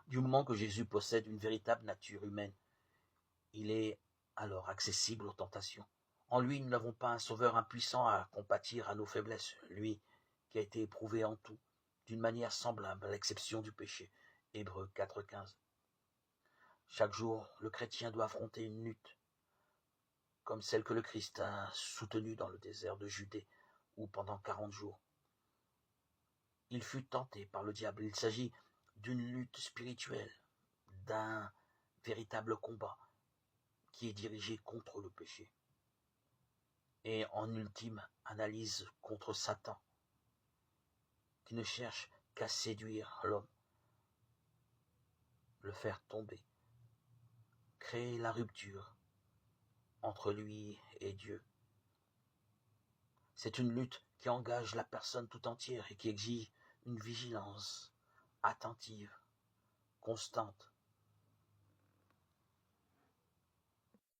Du moment que Jésus possède une véritable nature humaine, il est alors accessible aux tentations. En lui, nous n'avons pas un sauveur impuissant à compatir à nos faiblesses, lui qui a été éprouvé en tout, d'une manière semblable à l'exception du péché. Hébreux 4,15. Chaque jour, le chrétien doit affronter une lutte, comme celle que le Christ a soutenue dans le désert de Judée, où pendant 40 jours, il fut tenté par le diable. Il s'agit d'une lutte spirituelle, d'un véritable combat qui est dirigé contre le péché. Et en ultime analyse contre Satan, qui ne cherche qu'à séduire l'homme, le faire tomber, créer la rupture entre lui et Dieu. C'est une lutte qui engage la personne tout entière et qui exige une vigilance attentive, constante,